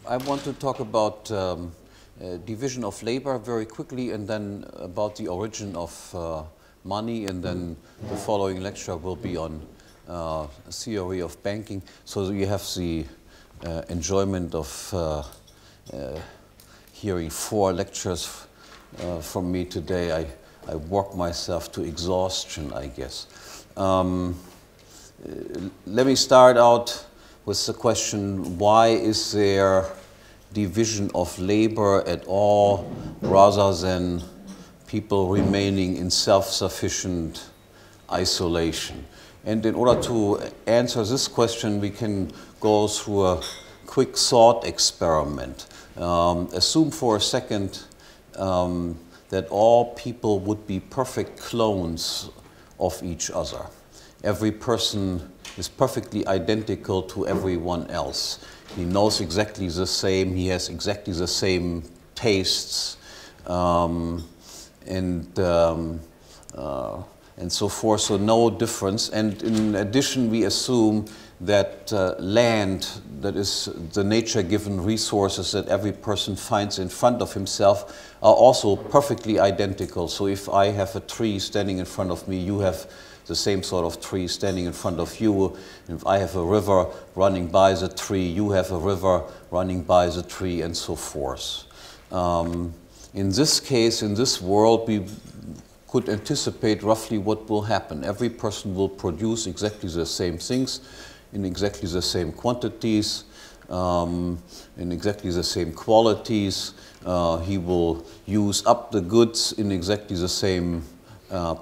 I want to talk about division of labor very quickly, and then about the origin of money, and then the following lecture will be on theory of banking. So you have the enjoyment of hearing 4 lectures from me today. I work myself to exhaustion, I guess. Let me start out with the question, why is there division of labor at all rather than people remaining in self-sufficient isolation? And in order to answer this question, we can go through a quick thought experiment. Assume for a second that all people would be perfect clones of each other. Every person is perfectly identical to everyone else. He knows exactly the same, he has exactly the same tastes, and so forth, so no difference. And in addition, we assume that land, that is the nature-given resources that every person finds in front of himself, are also perfectly identical. So if I have a tree standing in front of me, you have the same sort of tree standing in front of you. And if I have a river running by the tree, you have a river running by the tree, and so forth. In this case, in this world, we could anticipate roughly what will happen. Every person will produce exactly the same things in exactly the same quantities, in exactly the same qualities. He will use up the goods in exactly the same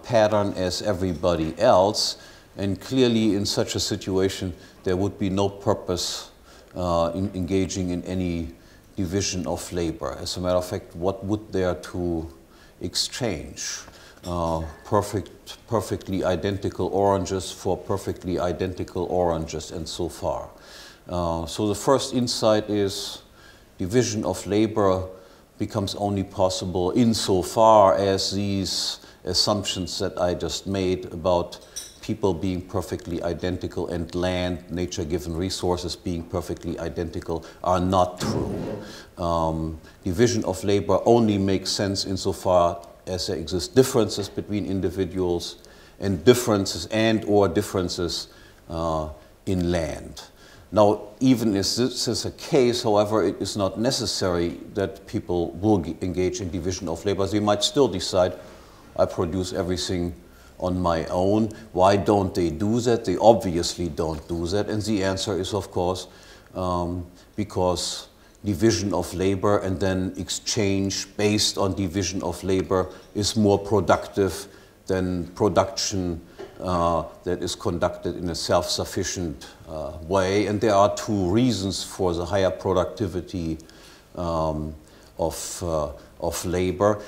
pattern as everybody else, and clearly in such a situation there would be no purpose in engaging in any division of labor. As a matter of fact, what would there to exchange? Perfectly identical oranges for perfectly identical oranges, and so far. So the first insight is division of labor becomes only possible insofar as these assumptions that I just made about people being perfectly identical and land, nature-given resources being perfectly identical, are not true. Division of labor only makes sense insofar as there exist differences between individuals and differences in land. Now, even if this is a case, however, it is not necessary that people will engage in division of labor. They might still decide, I produce everything on my own. Why don't they do that? They obviously don't do that. And the answer is, of course, because division of labor and then exchange based on division of labor is more productive than production that is conducted in a self-sufficient way. And there are 2 reasons for the higher productivity of labor.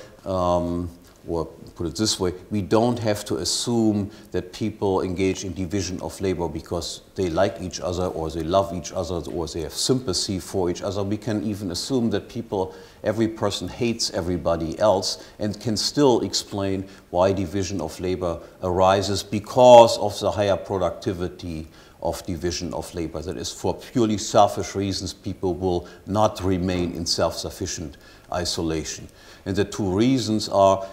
Or put it this way, we don't have to assume that people engage in division of labor because they like each other, or they love each other, or they have sympathy for each other. We can even assume that every person hates everybody else, and can still explain why division of labor arises because of the higher productivity of division of labor. That is, for purely selfish reasons, people will not remain in self-sufficient isolation. And the 2 reasons are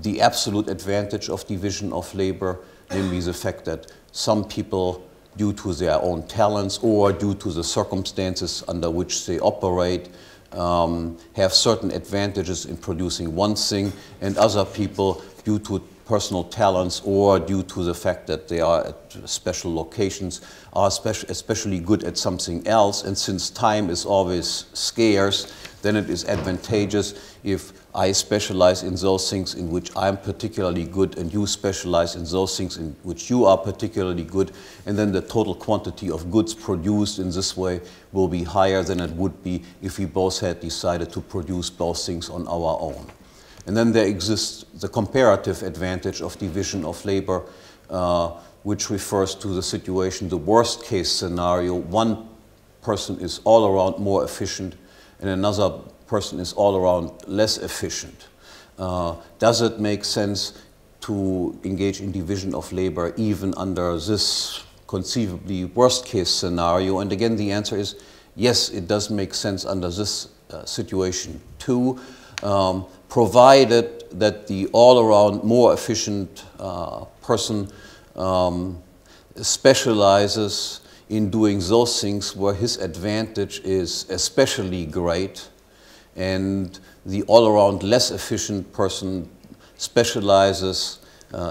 the absolute advantage of division of labor, namely the fact that some people, due to their own talents or due to the circumstances under which they operate, have certain advantages in producing one thing, and other people, due to personal talents or due to the fact that they are at special locations, are especially good at something else. And since time is always scarce, then it is advantageous if I specialize in those things in which I'm particularly good, and you specialize in those things in which you are particularly good, and then the total quantity of goods produced in this way will be higher than it would be if we both had decided to produce both things on our own. And then there exists the comparative advantage of division of labor, which refers to the situation, the worst case scenario. One person is all around more efficient, and another person is all around less efficient. Does it make sense to engage in division of labor even under this conceivably worst case scenario? And again, the answer is yes, it does make sense under this situation too, provided that the all-around more efficient person specializes in doing those things where his advantage is especially great, and the all-around less efficient person specializes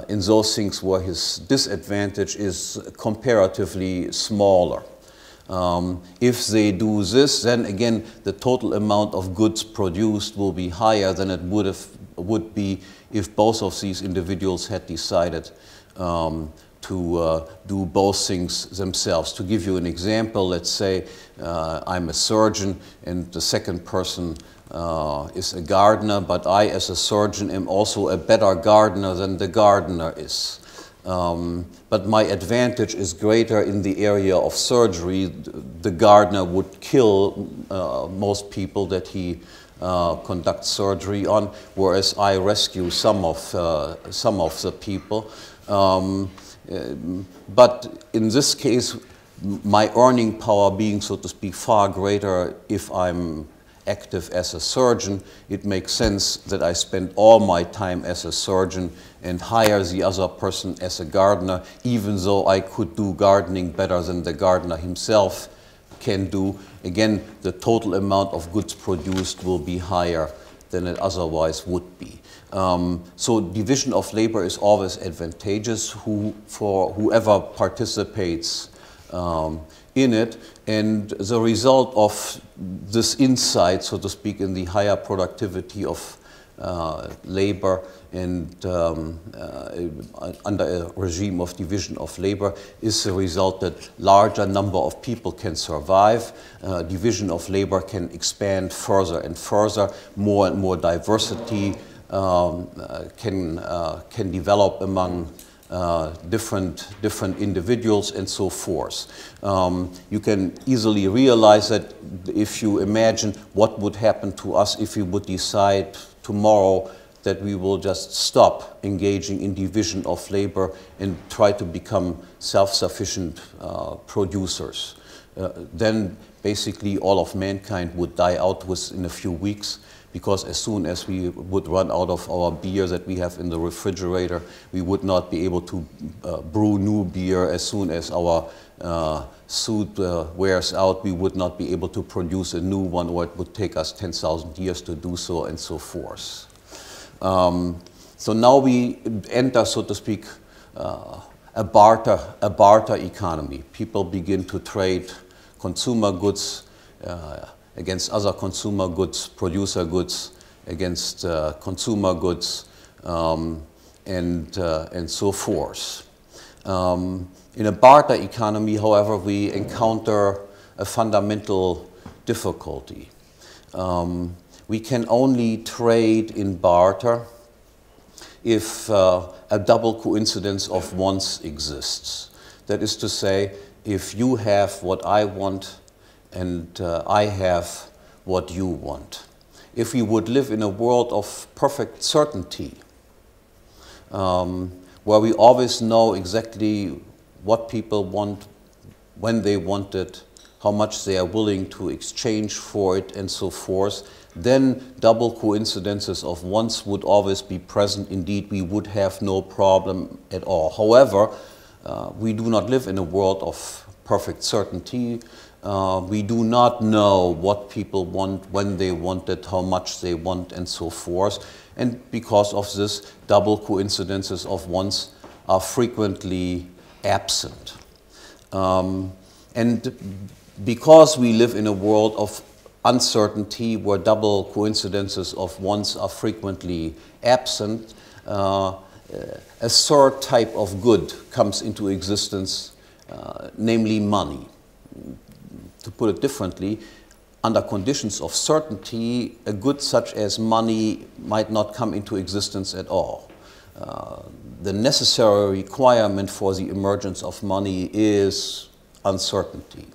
in those things where his disadvantage is comparatively smaller. If they do this, then again the total amount of goods produced will be higher than it would be if both of these individuals had decided to do both things themselves. To give you an example, let's say I'm a surgeon and the second person is a gardener, but I as a surgeon am also a better gardener than the gardener is. But my advantage is greater in the area of surgery. The gardener would kill most people that he conducts surgery on, whereas I rescue some of the people. But in this case, my earning power being, so to speak, far greater if I'm active as a surgeon, it makes sense that I spend all my time as a surgeon and hire the other person as a gardener, even though I could do gardening better than the gardener himself can do. Again, the total amount of goods produced will be higher than it otherwise would be. So division of labor is always advantageous for whoever participates in it, and the result of this insight, so to speak, in the higher productivity of labor and under a regime of division of labor is the result that larger number of people can survive. Division of labor can expand further and further. More and more diversity can develop among different individuals and so forth. You can easily realize that if you imagine what would happen to us if we would decide tomorrow that we will just stop engaging in division of labor and try to become self-sufficient producers. Then basically all of mankind would die out within a few weeks, because as soon as we would run out of our beer that we have in the refrigerator, we would not be able to brew new beer. As soon as our suit wears out, we would not be able to produce a new one, or it would take us 10,000 years to do so, and so forth. So now we enter, so to speak, a barter economy. People begin to trade consumer goods against other consumer goods, producer goods against consumer goods, and so forth. In a barter economy, however, we encounter a fundamental difficulty. We can only trade in barter if a double coincidence of wants exists. That is to say, if you have what I want and I have what you want. If we would live in a world of perfect certainty, where we always know exactly what people want, when they want it, how much they are willing to exchange for it, and so forth, then double coincidences of wants would always be present. Indeed, we would have no problem at all. However, we do not live in a world of perfect certainty. We do not know what people want, when they want it, how much they want, and so forth. And because of this, double coincidences of wants are frequently absent. And because we live in a world of uncertainty where double coincidences of wants are frequently absent, a third type of good comes into existence, namely money. To put it differently, under conditions of certainty, a good such as money might not come into existence at all. The necessary requirement for the emergence of money is uncertainty.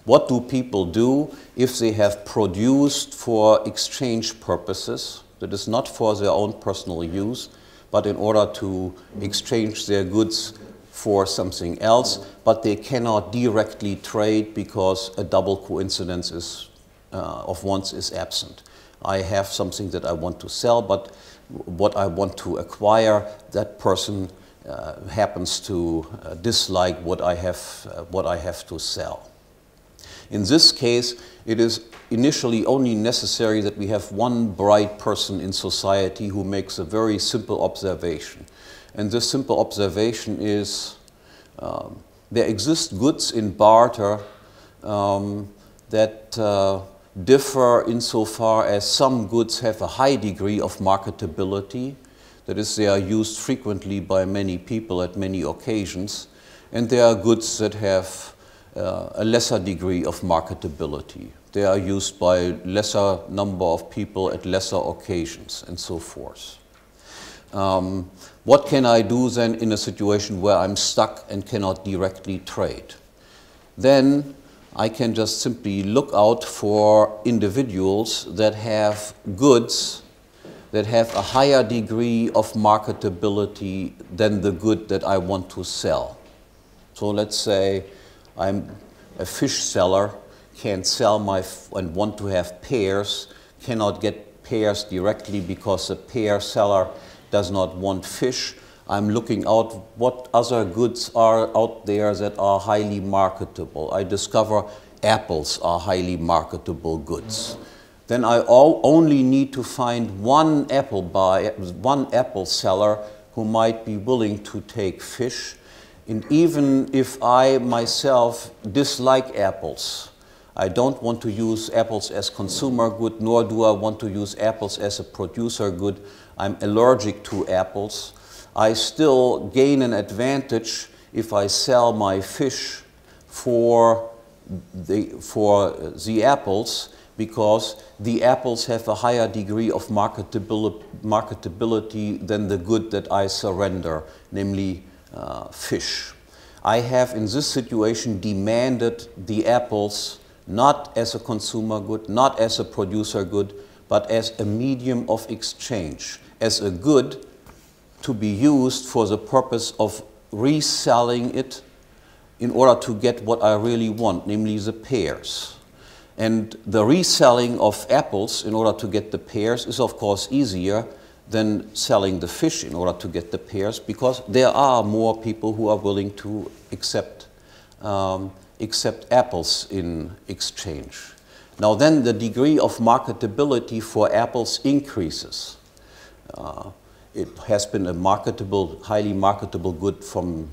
What do people do if they have produced for exchange purposes, that is not for their own personal use, but in order to exchange their goods for something else, but they cannot directly trade because a double coincidence of once is absent. I have something that I want to sell, but what I want to acquire, that person happens to dislike what I have to sell. In this case, it is initially only necessary that we have one bright person in society who makes a very simple observation. And this simple observation is there exist goods in barter that differ insofar as some goods have a high degree of marketability, that is, they are used frequently by many people at many occasions, and there are goods that have a lesser degree of marketability. They are used by lesser number of people at lesser occasions, and so forth. What can I do then in a situation where I'm stuck and cannot directly trade? Then I can just simply look out for individuals that have goods that have a higher degree of marketability than the good that I want to sell. So let's say I'm a fish seller, can't sell and want to have pears, cannot get pears directly because the pear seller does not want fish. I'm looking out what other goods are out there that are highly marketable. I discover apples are highly marketable goods. Then I only need to find one apple seller who might be willing to take fish. And even if I myself dislike apples, I don't want to use apples as consumer good, nor do I want to use apples as a producer good. I'm allergic to apples. I still gain an advantage if I sell my fish for the apples, because the apples have a higher degree of marketability than the good that I surrender, namely fish. I have in this situation demanded the apples not as a consumer good, not as a producer good, but as a medium of exchange, as a good to be used for the purpose of reselling it in order to get what I really want, namely the pears. And the reselling of apples in order to get the pears is of course easier than selling the fish in order to get the pears, because there are more people who are willing to accept apples in exchange. Now then the degree of marketability for apples increases. It has been a highly marketable good from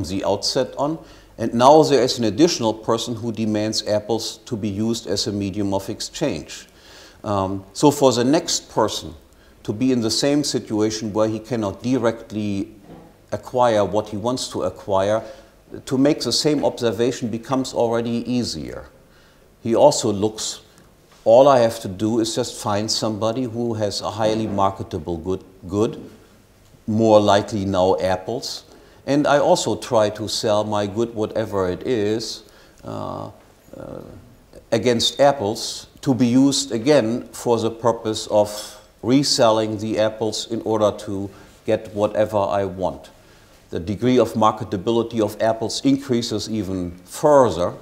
the outset on, and now there is an additional person who demands apples to be used as a medium of exchange. So for the next person to be in the same situation where he cannot directly acquire what he wants to acquire, to make the same observation becomes already easier. He also looks, all I have to do is just find somebody who has a highly marketable good, more likely now apples, and I also try to sell my good, whatever it is, against apples to be used again for the purpose of reselling the apples in order to get whatever I want. The degree of marketability of apples increases even further,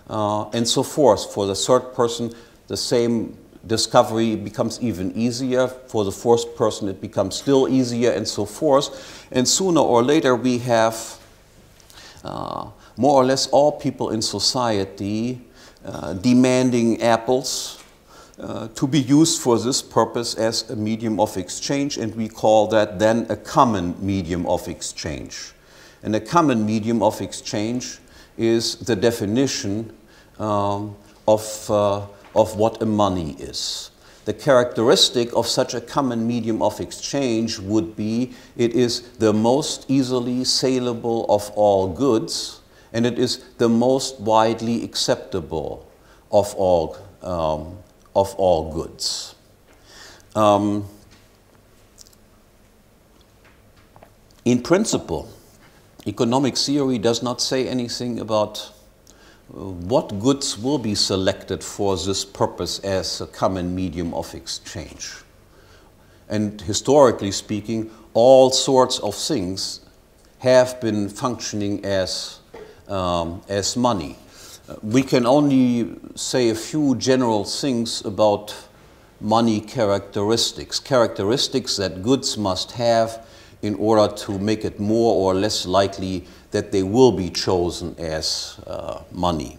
and so forth. For the third person, the same discovery becomes even easier. For the fourth person, it becomes still easier, and so forth. And sooner or later, we have more or less all people in society demanding apples to be used for this purpose as a medium of exchange, and we call that then a common medium of exchange. And a common medium of exchange is the definition of what a money is. The characteristic of such a common medium of exchange would be it is the most easily saleable of all goods, and it is the most widely acceptable of all goods. In principle, economic theory does not say anything about what goods will be selected for this purpose as a common medium of exchange. And historically speaking, all sorts of things have been functioning as money. We can only say a few general things about money characteristics that goods must have in order to make it more or less likely that they will be chosen as money.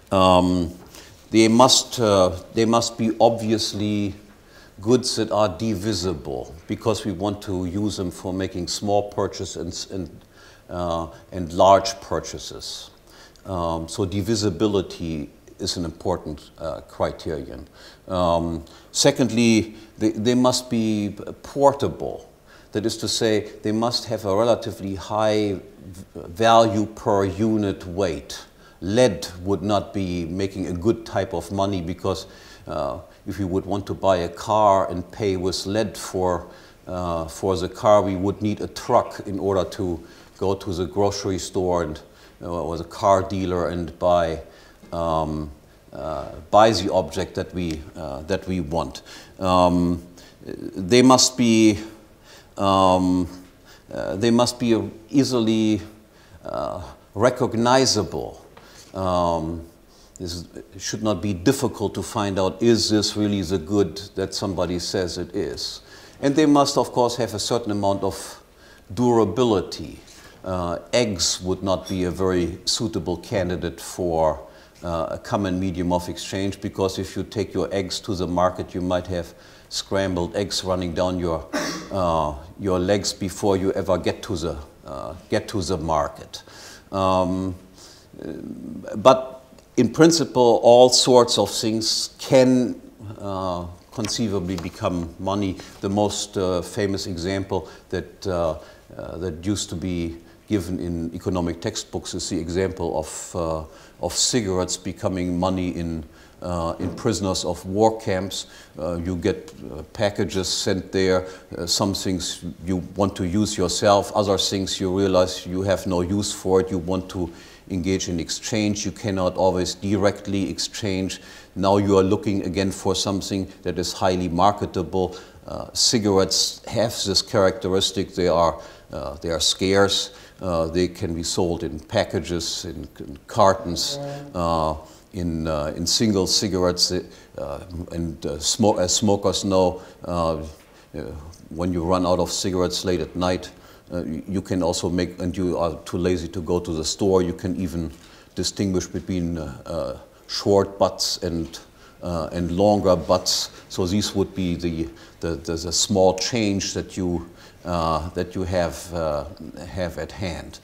They must be obviously goods that are divisible, because we want to use them for making small purchases and large purchases. So divisibility is an important criterion. Secondly, they must be portable. That is to say, they must have a relatively high value per unit weight. Lead would not be making a good type of money, because if we would want to buy a car and pay with lead for the car, we would need a truck in order to go to the grocery store and or the car dealer and buy the object that we want. They must be easily recognizable. It should not be difficult to find out, is this really the good that somebody says it is? And they must, of course, have a certain amount of durability. Eggs would not be a very suitable candidate for a common medium of exchange, because if you take your eggs to the market, you might have scrambled eggs running down your legs before you ever get to the market. But in principle, all sorts of things can conceivably become money. The most famous example that used to be given in economic textbooks is the example of cigarettes becoming money in prisoners of war camps. You get packages sent there. Some things you want to use yourself, other things you realize you have no use for it. You want to engage in exchange. You cannot always directly exchange. Now you are looking again for something that is highly marketable. Cigarettes have this characteristic. They are scarce. They can be sold in packages, in cartons, in single cigarettes. And as smokers know, when you run out of cigarettes late at night, you can also make, and you are too lazy to go to the store, you can even distinguish between short butts and longer butts. So these would be the small change that you have at hand.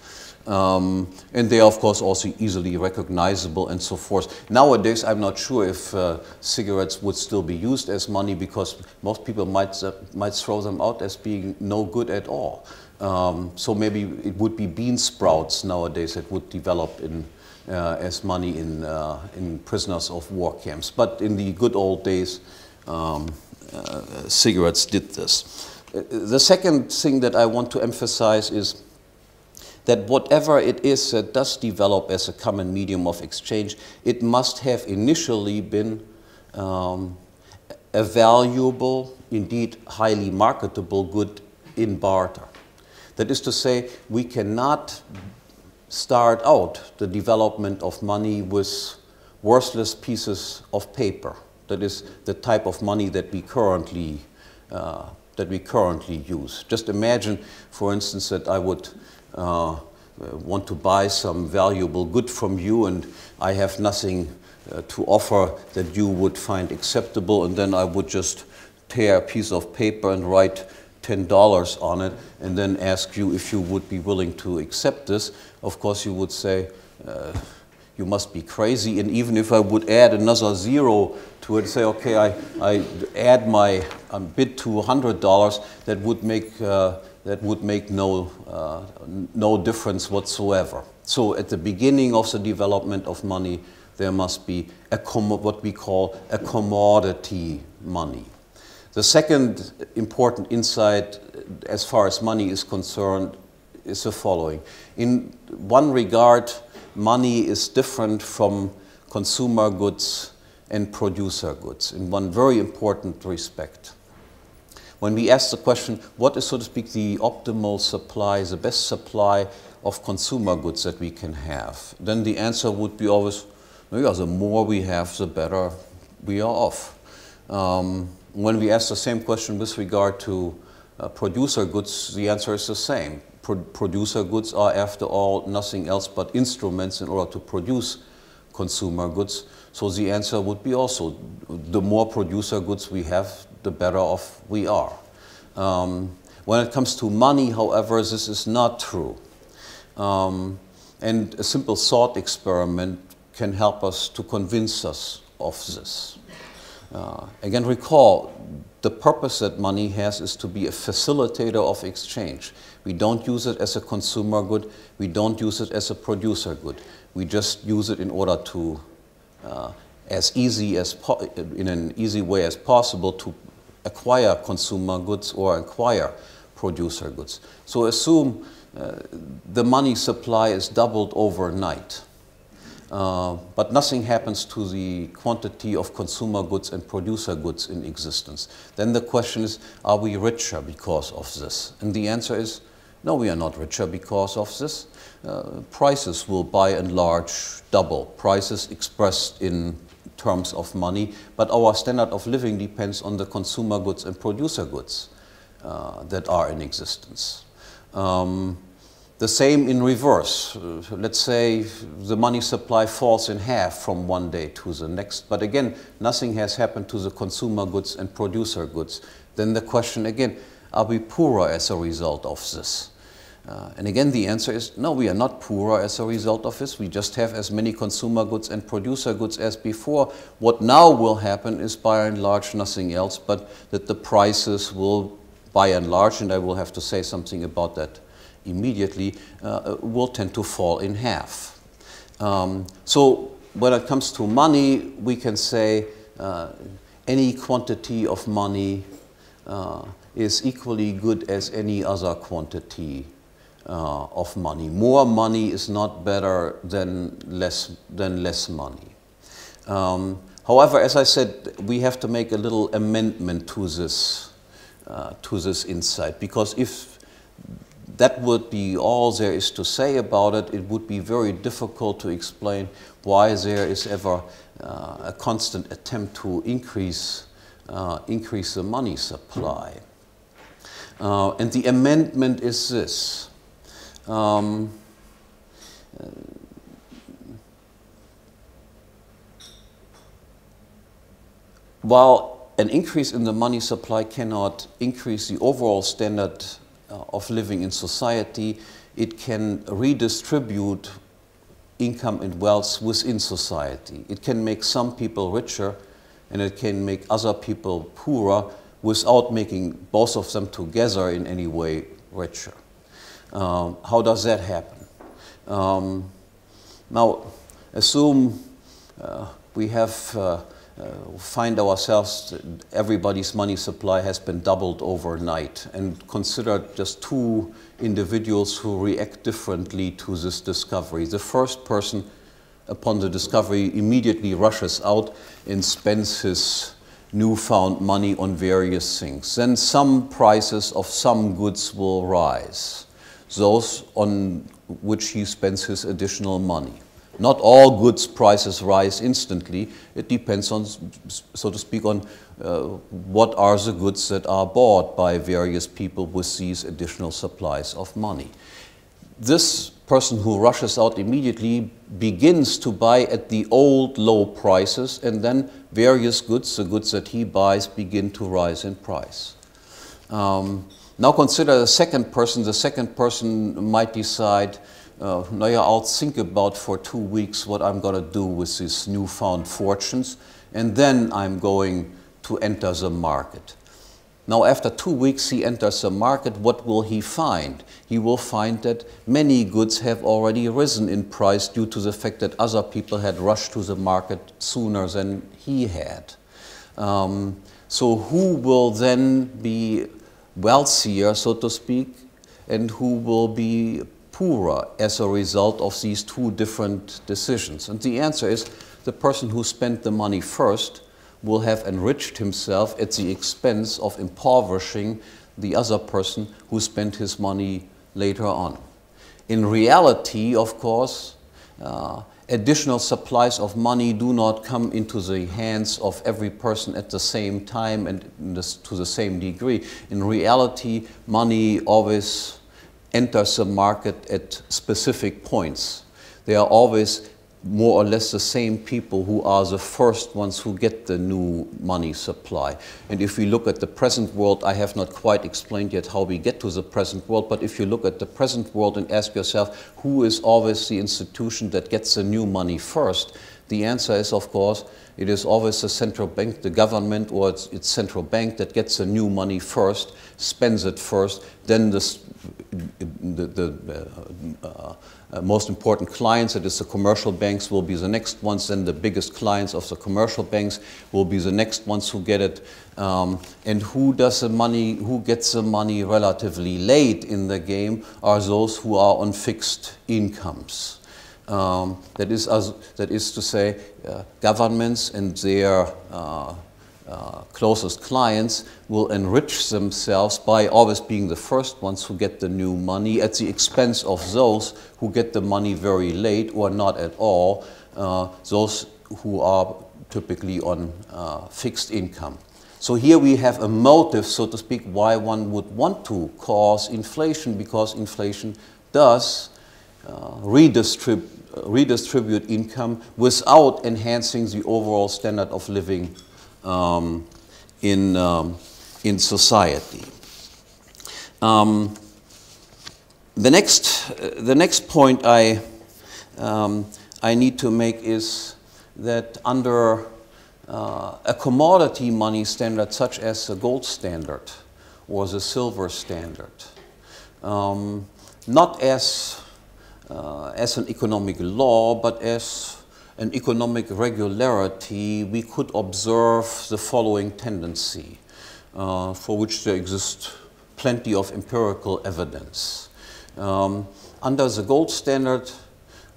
And they are, of course, also easily recognizable and so forth. Nowadays, I'm not sure if cigarettes would still be used as money, because most people might throw them out as being no good at all. So maybe it would be bean sprouts nowadays that would develop as money in prisoners of war camps. But in the good old days, cigarettes did this. The second thing that I want to emphasize is that whatever it is that does develop as a common medium of exchange, it must have initially been a valuable, indeed highly marketable good in barter. That is to say, we cannot start out the development of money with worthless pieces of paper. That is the type of money that we currently use. Just imagine, for instance, that I would want to buy some valuable good from you, and I have nothing to offer that you would find acceptable, and then I would just tear a piece of paper and write $10 on it, and then ask you if you would be willing to accept this. Of course, you would say, you must be crazy. And even if I would add another zero to it, say, okay, I add my bid to $100, that would make no difference whatsoever. So at the beginning of the development of money, there must be what we call a commodity money. The second important insight as far as money is concerned is the following. In one regard, money is different from consumer goods and producer goods in one very important respect. When we ask the question, what is, so to speak, the optimal supply, the best supply of consumer goods that we can have, then the answer would be always, yeah, the more we have, the better we are off. When we ask the same question with regard to producer goods, the answer is the same. Producer goods are, after all, nothing else but instruments in order to produce consumer goods. So the answer would be also, the more producer goods we have, the better off we are. When it comes to money, however, this is not true. And a simple thought experiment can help us to convince us of this. Again, recall, the purpose that money has is to be a facilitator of exchange. We don't use it as a consumer good, we don't use it as a producer good. We just use it in order to, in an easy way as possible, to acquire consumer goods or acquire producer goods. So assume the money supply is doubled overnight, but nothing happens to the quantity of consumer goods and producer goods in existence. Then the question is, are we richer because of this? And the answer is, no, we are not richer because of this. Prices will by and large double. Prices expressed in terms of money, but our standard of living depends on the consumer goods and producer goods that are in existence. The same in reverse. Let's say the money supply falls in half from one day to the next, but again, nothing has happened to the consumer goods and producer goods. Then the question again, are we poorer as a result of this? And again, the answer is no, we are not poorer as a result of this. We just have as many consumer goods and producer goods as before. What now will happen is by and large nothing else, but that the prices will, by and large, and I will have to say something about that immediately, will tend to fall in half. So when it comes to money, we can say any quantity of money is equally good as any other quantity of money. More money is not better than less money. However, as I said, we have to make a little amendment to this insight, because if that would be all there is to say about it, it would be very difficult to explain why there is ever a constant attempt to increase the money supply. And the amendment is this. While an increase in the money supply cannot increase the overall standard of living in society, it can redistribute income and wealth within society. It can make some people richer and it can make other people poorer without making both of them together in any way richer. How does that happen? Now, assume we find ourselves, everybody's money supply has been doubled overnight, and consider just two individuals who react differently to this discovery. The first person, upon the discovery, immediately rushes out and spends his newfound money on various things. Then some prices of some goods will rise, those on which he spends his additional money. Not all goods prices rise instantly. It depends on, so to speak, on what are the goods that are bought by various people with these additional supplies of money. This person who rushes out immediately begins to buy at the old low prices, and then various goods, the goods that he buys, begin to rise in price. Now consider the second person. The second person might decide, now I'll think about for 2 weeks what I'm going to do with these newfound fortunes, and then I'm going to enter the market. Now after 2 weeks he enters the market, what will he find? He will find that many goods have already risen in price due to the fact that other people had rushed to the market sooner than he had. So who will then be wealthier, so to speak, and who will be poorer as a result of these two different decisions? And the answer is the person who spent the money first will have enriched himself at the expense of impoverishing the other person who spent his money later on. In reality, of course, additional supplies of money do not come into the hands of every person at the same time and to the same degree. In reality, money always enters the market at specific points. There are always more or less the same people who are the first ones who get the new money supply. And if we look at the present world, I have not quite explained yet how we get to the present world, but if you look at the present world and ask yourself, who is always the institution that gets the new money first? The answer is, of course, it is always the central bank, the government or its central bank that gets the new money first, spends it first, then the most important clients, that is the commercial banks, will be the next ones, then the biggest clients of the commercial banks will be the next ones who get it. And who gets the money relatively late in the game are those who are on fixed incomes. That is to say, governments and their closest clients will enrich themselves by always being the first ones who get the new money at the expense of those who get the money very late or not at all, those who are typically on fixed income. So here we have a motive, so to speak, why one would want to cause inflation, because inflation does redistribute income without enhancing the overall standard of living in society. The next point I need to make is that under a commodity money standard such as the gold standard or the silver standard, not as an economic law, but as an economic regularity, we could observe the following tendency, for which there exists plenty of empirical evidence. Under the gold standard,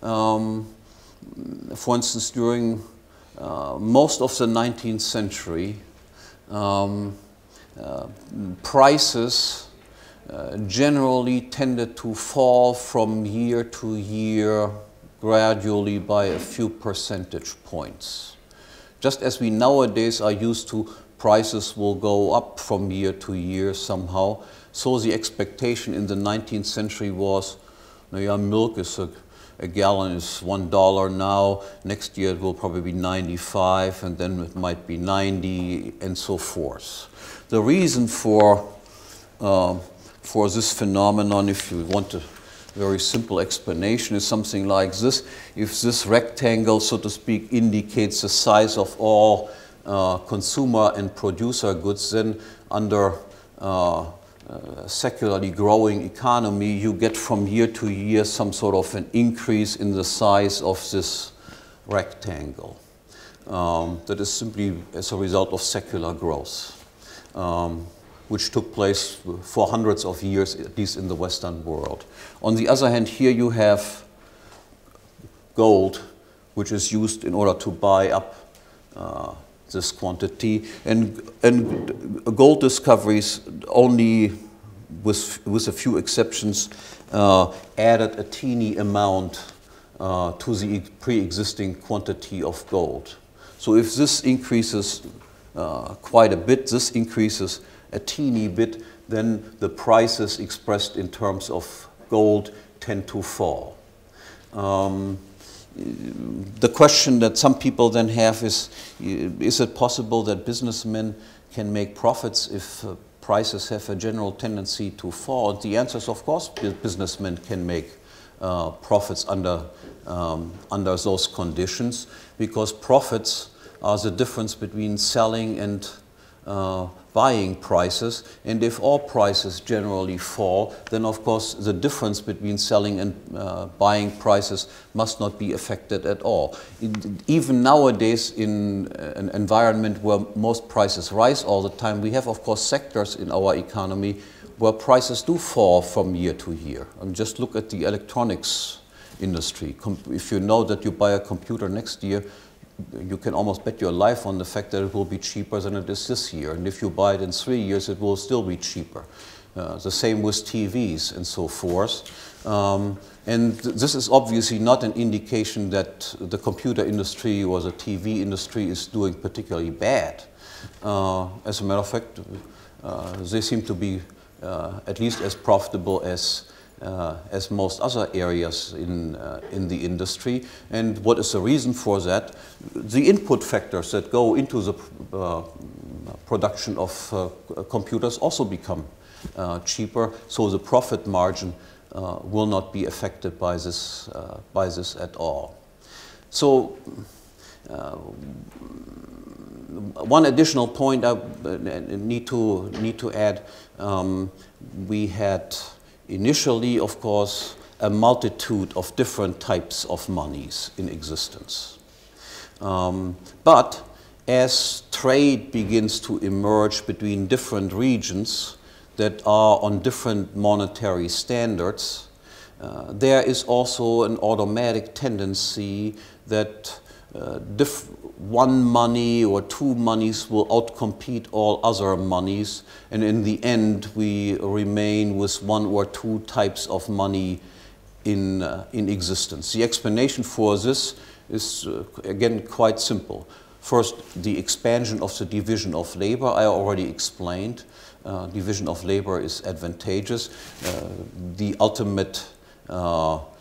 for instance, during most of the 19th century, prices generally tended to fall from year to year gradually by a few percentage points. Just as we nowadays are used to prices will go up from year to year somehow, so the expectation in the 19th century was, milk is a gallon is $1 now, next year it will probably be 95, and then it might be 90, and so forth. The reason for this phenomenon, if you want a very simple explanation, is something like this. If this rectangle, so to speak, indicates the size of all consumer and producer goods, then under secularly growing economy, you get from year to year some sort of an increase in the size of this rectangle. That is simply as a result of secular growth, which took place for hundreds of years, at least in the Western world. On the other hand, here you have gold, which is used in order to buy up this quantity, and gold discoveries only, with a few exceptions, added a teeny amount to the pre-existing quantity of gold. So if this increases quite a bit, this increases a teeny bit, then the prices expressed in terms of gold tend to fall. The question that some people then have is it possible that businessmen can make profits if prices have a general tendency to fall? And the answer is, of course, businessmen can make profits under those conditions, because profits are the difference between selling and buying prices, and if all prices generally fall, then of course the difference between selling and buying prices must not be affected at all. Even nowadays, in an environment where most prices rise all the time, we have of course sectors in our economy where prices do fall from year to year. And just look at the electronics industry. If you know that you buy a computer next year, you can almost bet your life on the fact that it will be cheaper than it is this year. And if you buy it in 3 years, it will still be cheaper. The same with TVs and so forth. And this is obviously not an indication that the computer industry or the TV industry is doing particularly bad. As a matter of fact, they seem to be at least as profitable as most other areas in the industry. And what is the reason for that? The input factors that go into the production of computers also become cheaper, so the profit margin will not be affected by this at all. So one additional point I need to add, we had initially, of course, a multitude of different types of monies in existence. But as trade begins to emerge between different regions that are on different monetary standards, there is also an automatic tendency that one money or two monies will outcompete all other monies, and in the end we remain with one or two types of money in existence. The explanation for this is again quite simple. First, the expansion of the division of labor, I already explained. Division of labor is advantageous. The ultimate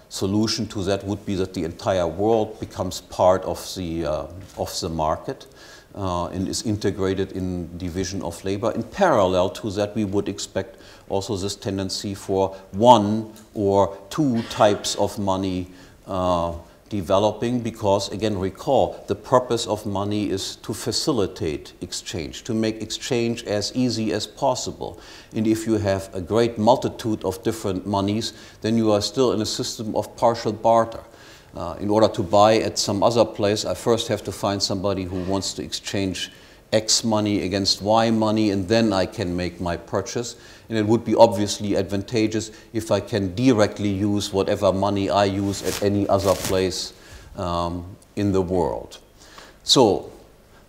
solution to that would be that the entire world becomes part of the market and is integrated in division of labor. In parallel to that, we would expect also this tendency for one or two types of money developing, because, again, recall, the purpose of money is to facilitate exchange, to make exchange as easy as possible. And if you have a great multitude of different monies, then you are still in a system of partial barter. In order to buy at some other place, I first have to find somebody who wants to exchange X money against Y money, and then I can make my purchase. And it would be obviously advantageous if I can directly use whatever money I use at any other place in the world. So,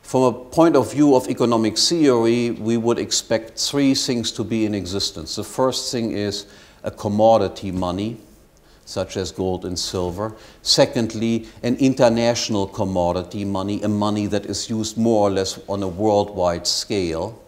from a point of view of economic theory, we would expect three things to be in existence. The first thing is a commodity money, such as gold and silver. Secondly, an international commodity money, a money that is used more or less on a worldwide scale.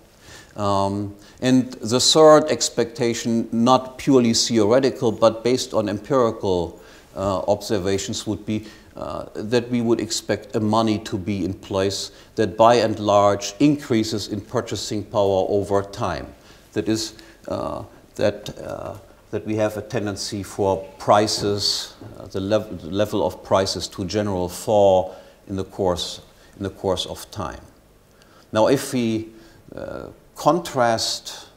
And the third expectation, not purely theoretical, but based on empirical observations, would be that we would expect a money to be in place that by and large increases in purchasing power over time. That is, that we have a tendency for prices, the level of prices to generally fall in the course of time. Now, if we contrast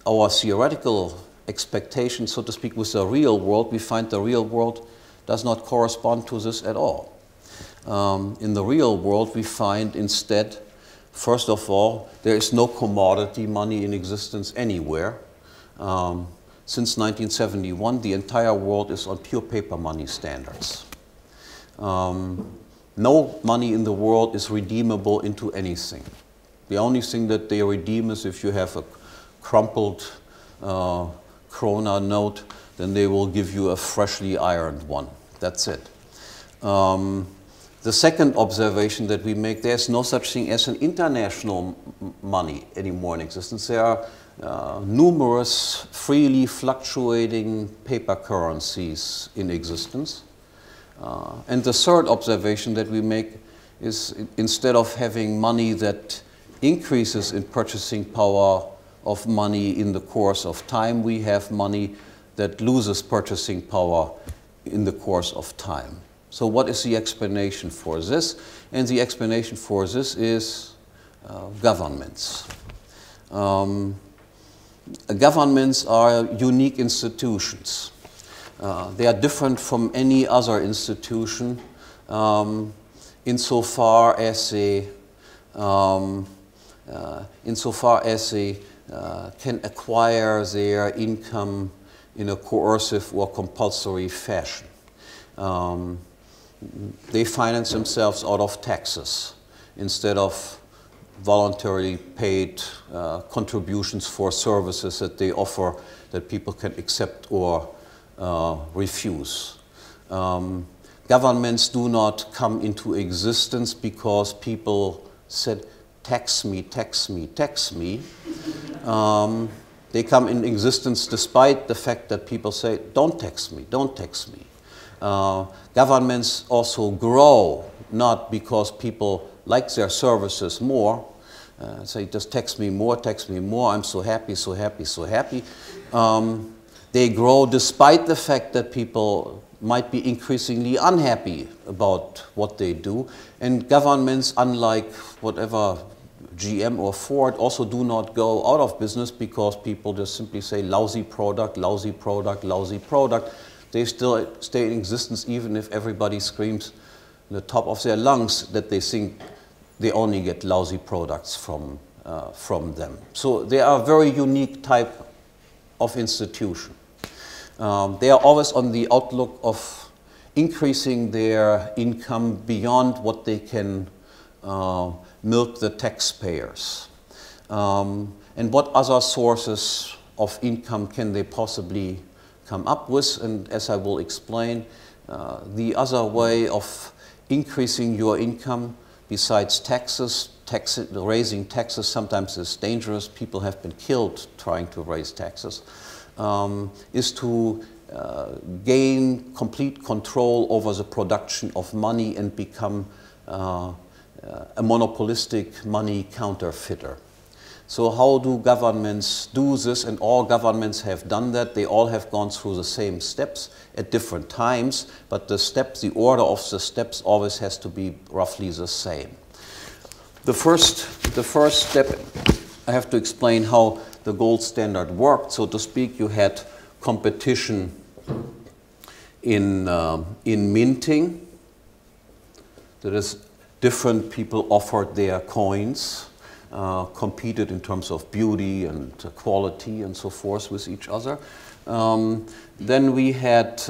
our theoretical expectations, so to speak, with the real world, we find the real world does not correspond to this at all. In the real world, we find instead, first of all, there is no commodity money in existence anywhere. Since 1971, the entire world is on pure paper money standards. No money in the world is redeemable into anything. The only thing that they redeem is if you have a crumpled krona note, then they will give you a freshly ironed one. That's it. The second observation that we make, there's no such thing as an international money anymore in existence. There are numerous freely fluctuating paper currencies in existence. And the third observation that we make is, instead of having money that increases in purchasing power of money in the course of time, we have money that loses purchasing power in the course of time. So what is the explanation for this? And the explanation for this is governments. Governments are unique institutions. They are different from any other institution insofar as they can acquire their income in a coercive or compulsory fashion. they finance themselves out of taxes instead of voluntarily paid contributions for services that they offer that people can accept or refuse. Governments do not come into existence because people said, tax me, tax me, tax me. They come in existence despite the fact that people say, don't tax me, don't tax me. Governments also grow, not because people like their services more, say just tax me more, I'm so happy, so happy, so happy. They grow despite the fact that people might be increasingly unhappy about what they do. And governments, unlike whatever GM or Ford, also do not go out of business because people just simply say lousy product, lousy product, lousy product. They still stay in existence even if everybody screams in the top of their lungs that they think they only get lousy products from them. So they are a very unique type of institution. They are always on the outlook of increasing their income beyond what they can milk the taxpayers. And what other sources of income can they possibly come up with? And as I will explain, the other way of increasing your income besides taxes, raising taxes sometimes is dangerous. People have been killed trying to raise taxes. Is to gain complete control over the production of money and become a monopolistic money counterfeiter. So how do governments do this? And all governments have done that. They all have gone through the same steps at different times, but the steps, the order of the steps always has to be roughly the same. The first step, I have to explain how the gold standard worked, so to speak. You had competition in minting. That is, different people offered their coins, competed in terms of beauty and quality and so forth with each other. Then we had,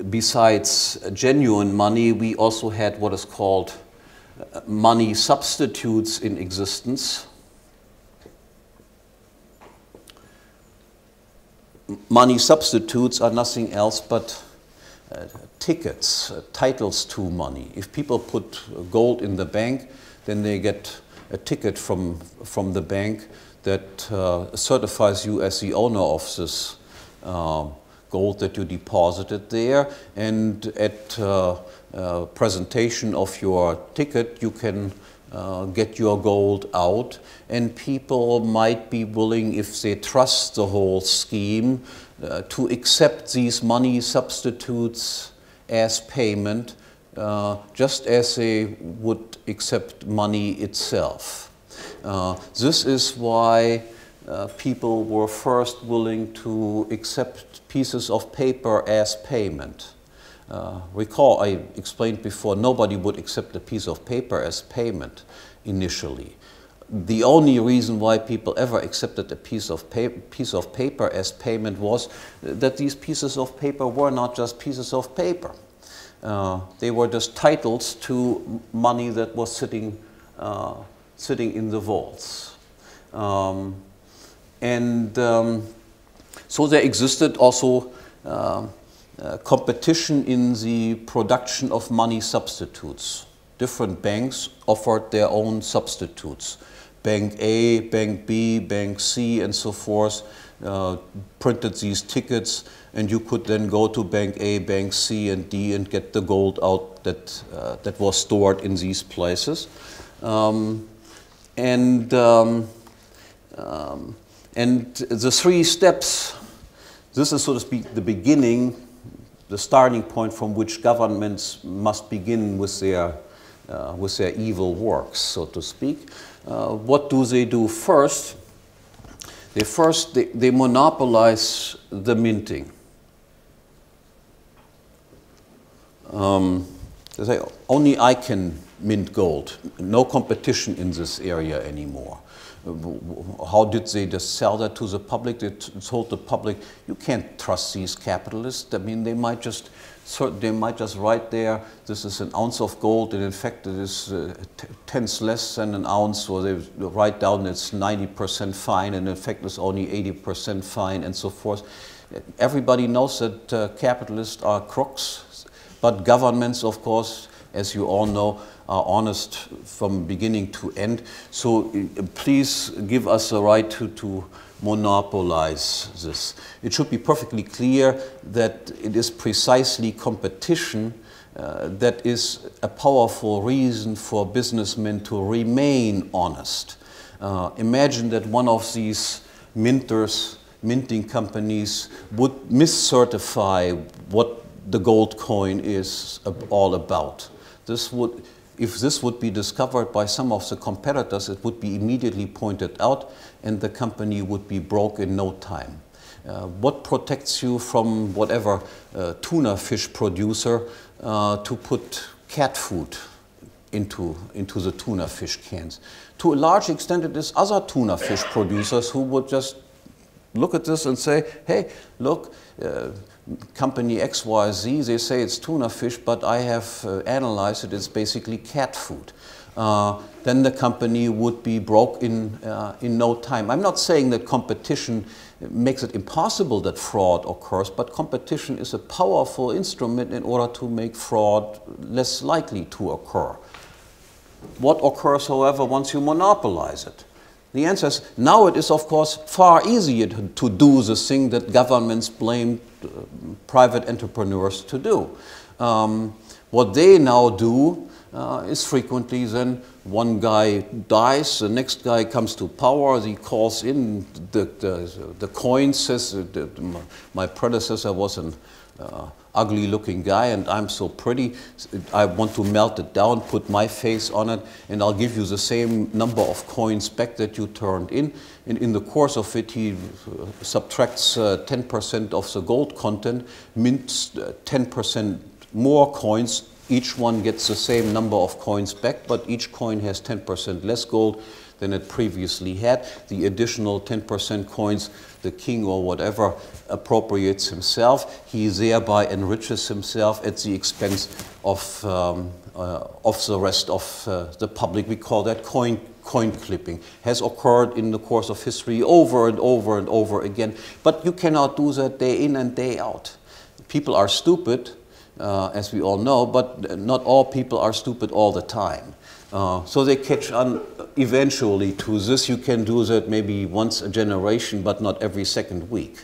besides genuine money, we also had what is called money substitutes in existence. Money substitutes are nothing else but tickets, titles to money. If people put gold in the bank, then they get a ticket from the bank that certifies you as the owner of this gold that you deposited there, and at presentation of your ticket you can get your gold out, and people might be willing, if they trust the whole scheme, to accept these money substitutes as payment, just as they would accept money itself. This is why people were first willing to accept pieces of paper as payment. Recall, I explained before, nobody would accept a piece of paper as payment initially. The only reason why people ever accepted a piece of paper as payment was that these pieces of paper were not just pieces of paper. They were just titles to money that was sitting in the vaults. So there existed also competition in the production of money substitutes. Different banks offered their own substitutes. Bank A, Bank B, Bank C, and so forth printed these tickets, and you could then go to Bank A, Bank C, and D and get the gold out that was stored in these places. And the three steps, this is, so to speak, the beginning, the starting point from which governments must begin with their evil works, so to speak. What do they do first? They monopolize the minting. They say, only I can mint gold. No competition in this area anymore. How did they just sell that to the public? They told the public, you can't trust these capitalists. I mean, they might just write there, this is an ounce of gold, and in fact it is tenths less than an ounce, or they write down it's 90% fine, and in fact it's only 80% fine, and so forth. Everybody knows that capitalists are crooks, but governments, of course, as you all know, are honest from beginning to end. So please give us the right to monopolize this. It should be perfectly clear that it is precisely competition that is a powerful reason for businessmen to remain honest. Imagine that one of these minting companies would miscertify what the gold coin is all about. If this would be discovered by some of the competitors, it would be immediately pointed out and the company would be broke in no time. What protects you from whatever tuna fish producer to put cat food into the tuna fish cans? To a large extent it is other tuna fish producers who would just look at this and say, hey, look, company XYZ, they say it's tuna fish, but I have analyzed it, it's basically cat food. Then the company would be broke in no time. I'm not saying that competition makes it impossible that fraud occurs, but competition is a powerful instrument in order to make fraud less likely to occur. What occurs, however, once you monopolize it? The answer is, now it is, of course, far easier to do the thing that governments blame private entrepreneurs to do. What they now do is frequently then one guy dies, the next guy comes to power, he calls in the coin, says, my predecessor was an ugly looking guy and I'm so pretty, I want to melt it down, put my face on it, and I'll give you the same number of coins back that you turned in. And in the course of it, he subtracts 10% of the gold content, mints 10% more coins. Each one gets the same number of coins back, but each coin has 10% less gold than it previously had. The additional 10% coins, the king or whatever appropriates himself. He thereby enriches himself at the expense of the rest of the public. We call that coin clipping. Has occurred in the course of history over and over and over again. But you cannot do that day in and day out. People are stupid, as we all know, but not all people are stupid all the time. So they catch on eventually to this. You can do that maybe once a generation, but not every second week.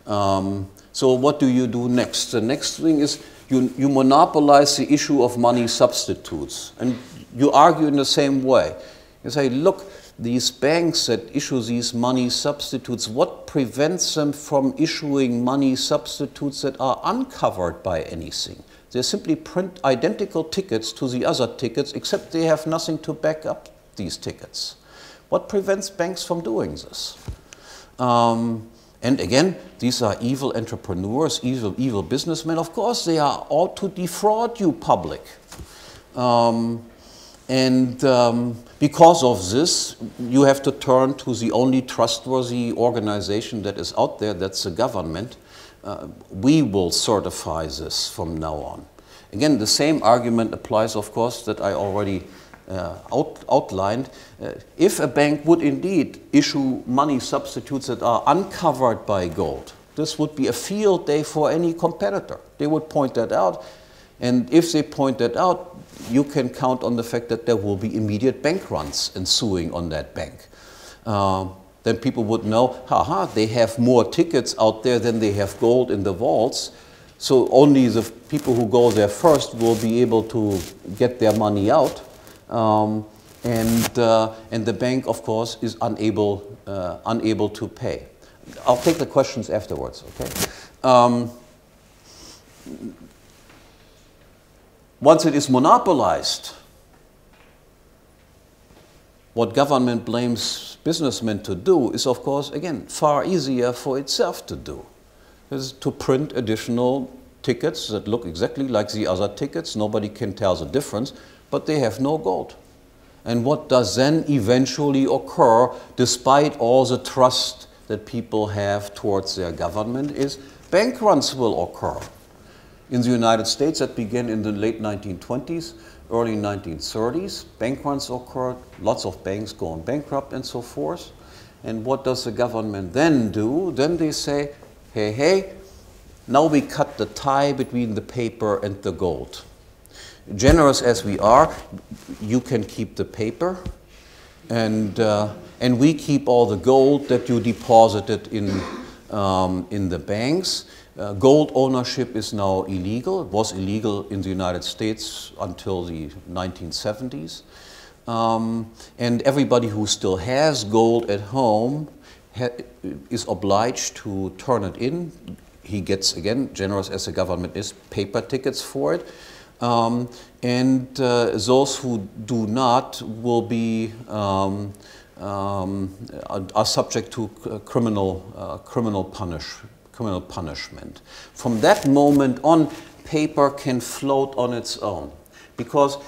So what do you do next? The next thing is you monopolize the issue of money substitutes. And you argue in the same way. You say, look, these banks that issue these money substitutes, what prevents them from issuing money substitutes that are uncovered by anything? They simply print identical tickets to the other tickets, except they have nothing to back up these tickets. What prevents banks from doing this? And again, these are evil entrepreneurs, evil businessmen. Of course, they are out to defraud you, public. Because of this, you have to turn to the only trustworthy organization that is out there, that's the government. We will certify this from now on. Again, the same argument applies, of course, that I already outlined. If a bank would indeed issue money substitutes that are uncovered by gold, this would be a field day for any competitor. They would point that out. And if they point that out, you can count on the fact that there will be immediate bank runs ensuing on that bank. Then people would know, haha, they have more tickets out there than they have gold in the vaults. So only the people who go there first will be able to get their money out. And the bank, of course, is unable to pay. I'll take the questions afterwards, okay? Once it is monopolized, what government blames businessmen to do is, of course, again, far easier for itself to do. Is to print additional tickets that look exactly like the other tickets. Nobody can tell the difference, but they have no gold. And what does then eventually occur, despite all the trust that people have towards their government, is bank runs will occur. In the United States, that began in the late 1920s, early 1930s. Bank runs occurred, lots of banks going bankrupt and so forth. And what does the government then do? Then they say, hey, hey, now we cut the tie between the paper and the gold. Generous as we are, you can keep the paper, and we keep all the gold that you deposited in the banks. Gold ownership is now illegal. It was illegal in the United States until the 1970s. And everybody who still has gold at home is obliged to turn it in. He gets, again, generous as the government is, paper tickets for it. And those who do not will be are subject to criminal punishment. From that moment on, paper can float on its own, because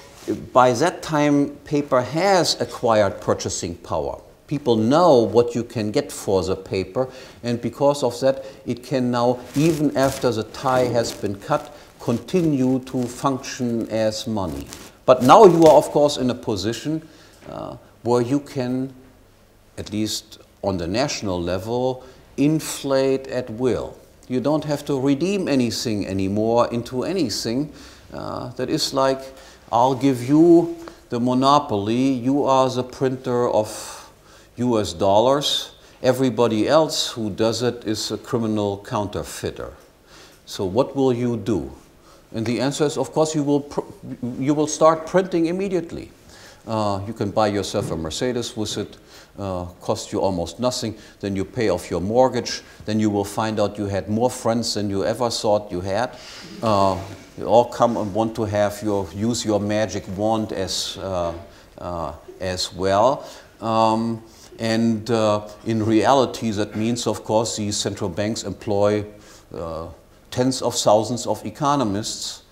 by that time, paper has acquired purchasing power. People know what you can get for the paper, and because of that, it can now, even after the tie has been cut, continue to function as money. But now you are, of course, in a position where you can, at least on the national level, inflate at will. You don't have to redeem anything anymore into anything. That is like, I'll give you the monopoly, you are the printer of US dollars, everybody else who does it is a criminal counterfeiter. So what will you do? And the answer is, of course, you will start printing immediately. You can buy yourself a Mercedes with it, cost you almost nothing, then you pay off your mortgage, then you will find out you had more friends than you ever thought you had. You all come and want to have use your magic wand as well. In reality, that means, of course, these central banks employ tens of thousands of economists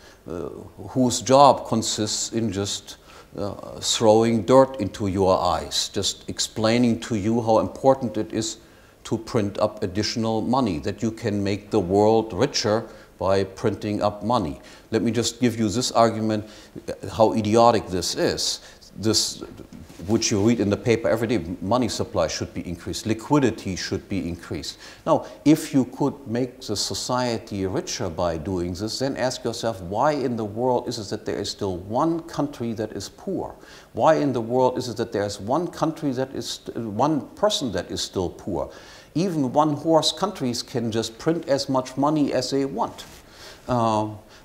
whose job consists in just throwing dirt into your eyes, just explaining to you how important it is to print up additional money, that you can make the world richer by printing up money. Let me just give you this argument, how idiotic this is. This, which you read in the paper every day, money supply should be increased, liquidity should be increased. Now, if you could make the society richer by doing this, then ask yourself, why in the world is it that there is still one country that is poor? Why in the world is it that there is one country that is, one person that is still poor? Even one-horse countries can just print as much money as they want.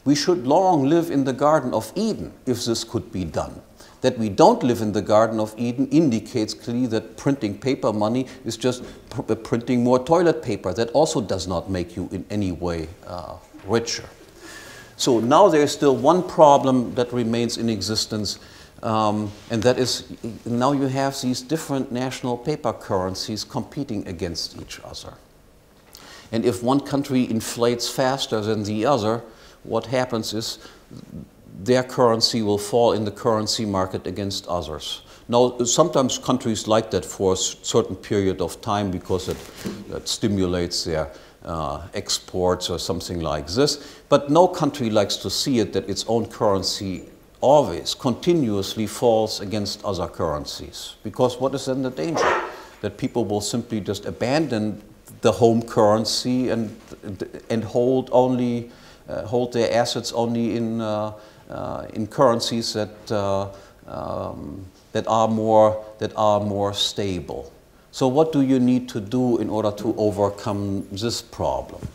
We should long live in the Garden of Eden if this could be done. That we don't live in the Garden of Eden indicates clearly that printing paper money is just printing more toilet paper. That also does not make you in any way richer. So now there is still one problem that remains in existence, and that is, now you have these different national paper currencies competing against each other. And if one country inflates faster than the other, what happens is their currency will fall in the currency market against others. Now, sometimes countries like that for a certain period of time because that stimulates their exports or something like this. But no country likes to see it that its own currency always, continuously falls against other currencies. Because what is then the danger? That people will simply just abandon the home currency and hold their assets only in currencies that are more stable. So what do you need to do in order to overcome this problem?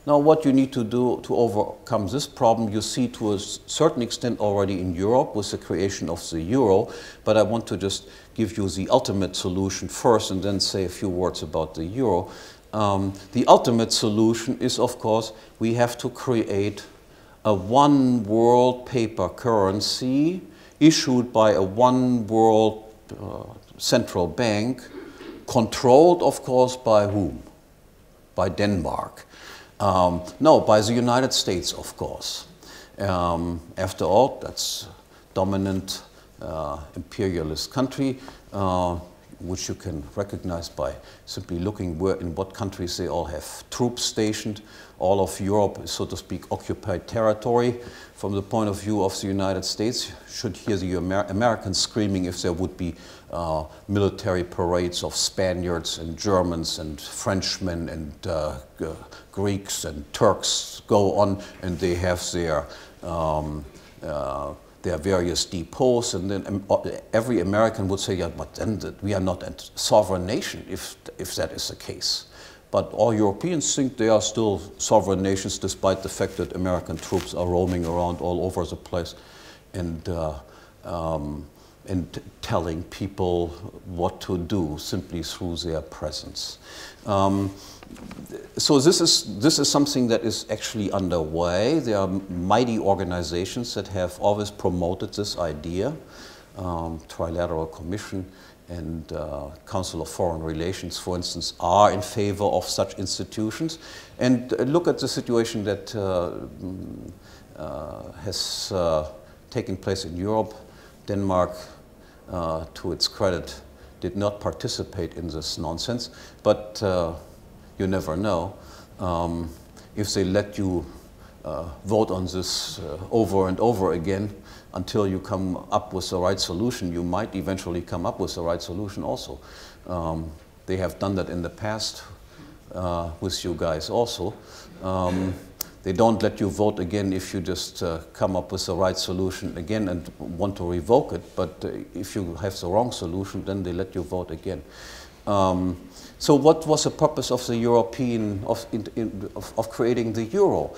Now, what you need to do to overcome this problem, you see to a certain extent already in Europe with the creation of the euro, but I want to just give you the ultimate solution first and then say a few words about the euro. The ultimate solution is, of course, we have to create a one world paper currency issued by a one world central bank, controlled, of course, by whom? By Denmark. No, by the United States, of course. After all, that's dominant imperialist country, which you can recognize by simply looking in what countries they all have troops stationed. All of Europe is, so to speak, occupied territory. From the point of view of the United States, you should hear the Americans screaming if there would be military parades of Spaniards and Germans and Frenchmen and Greeks and Turks go on, and they have their various depots, and then every American would say, yeah, but then we are not a sovereign nation if that is the case. But all Europeans think they are still sovereign nations, despite the fact that American troops are roaming around all over the place and telling people what to do simply through their presence. So this is something that is actually underway. There are mighty organizations that have always promoted this idea. Trilateral Commission and Council of Foreign Relations, for instance, are in favor of such institutions. And look at the situation that has taken place in Europe. Denmark, to its credit, did not participate in this nonsense, but you never know. If they let you vote on this over and over again until you come up with the right solution, you might eventually come up with the right solution also. They have done that in the past with you guys also. They don't let you vote again if you just come up with the right solution again and want to revoke it, but if you have the wrong solution, then they let you vote again. So what was the purpose of the of creating the euro?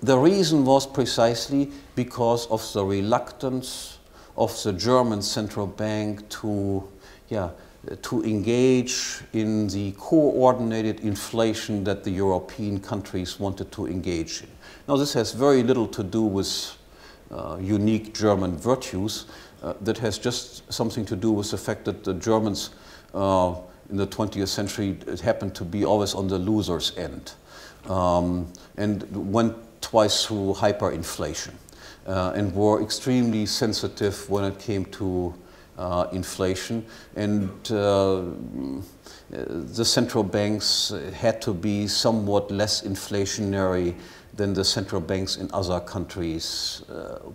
The reason was precisely because of the reluctance of the German central bank to engage in the coordinated inflation that the European countries wanted to engage in. Now, this has very little to do with unique German virtues. That has just something to do with the fact that the Germans in the 20th century happened to be always on the loser's end and went twice through hyperinflation and were extremely sensitive when it came to inflation, and the central banks had to be somewhat less inflationary than the central banks in other countries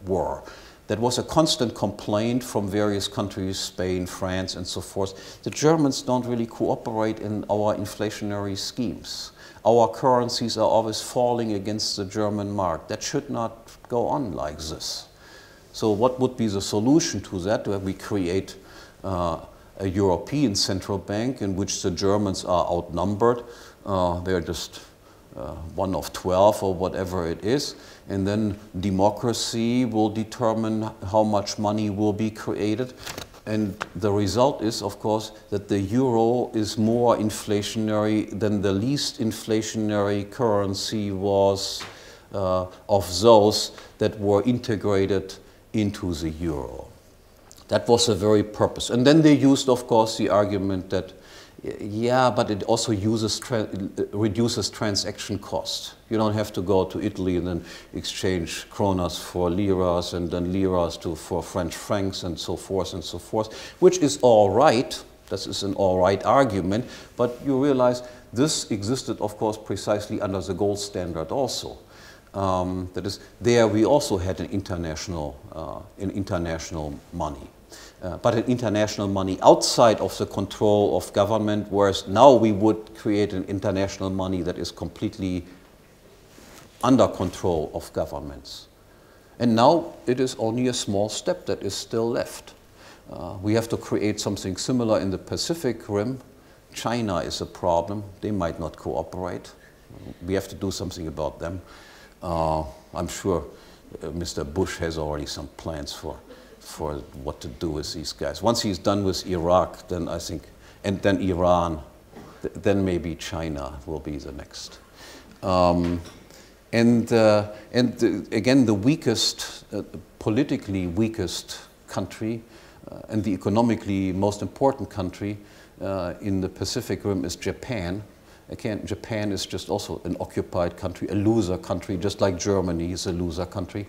were. That was a constant complaint from various countries, Spain, France, and so forth. The Germans don't really cooperate in our inflationary schemes. Our currencies are always falling against the German mark. That should not go on like this. So what would be the solution to that? Where we create a European central bank in which the Germans are outnumbered. They're just 1 of 12 or whatever it is. And then democracy will determine how much money will be created. And the result is, of course, that the euro is more inflationary than the least inflationary currency was of those that were integrated into the euro. That was the very purpose. And then they used, of course, the argument that, yeah, but it also reduces transaction cost. You don't have to go to Italy and then exchange kronas for liras and then liras for French francs and so forth, which is all right. This is an all right argument, but you realize this existed, of course, precisely under the gold standard also. That is, there we also had an international money. But an international money outside of the control of government, whereas now we would create an international money that is completely under control of governments. And now it is only a small step that is still left. We have to create something similar in the Pacific Rim. China is a problem. They might not cooperate. We have to do something about them. I'm sure Mr. Bush has already some plans for what to do with these guys. Once he's done with Iraq, then I think, and then Iran, then maybe China will be the next. Again, the weakest, politically weakest country and the economically most important country in the Pacific Rim is Japan. Again, Japan is just also an occupied country, a loser country, just like Germany is a loser country.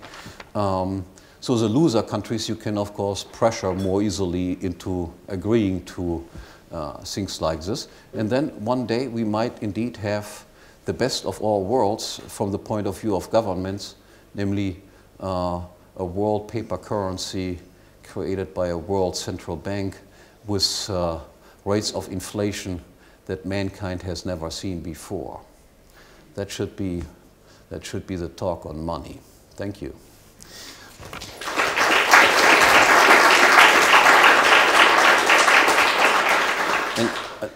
So the loser countries you can, of course, pressure more easily into agreeing to things like this. And then one day we might indeed have the best of all worlds from the point of view of governments, namely a world paper currency created by a world central bank with rates of inflation that mankind has never seen before. That should be the talk on money. Thank you.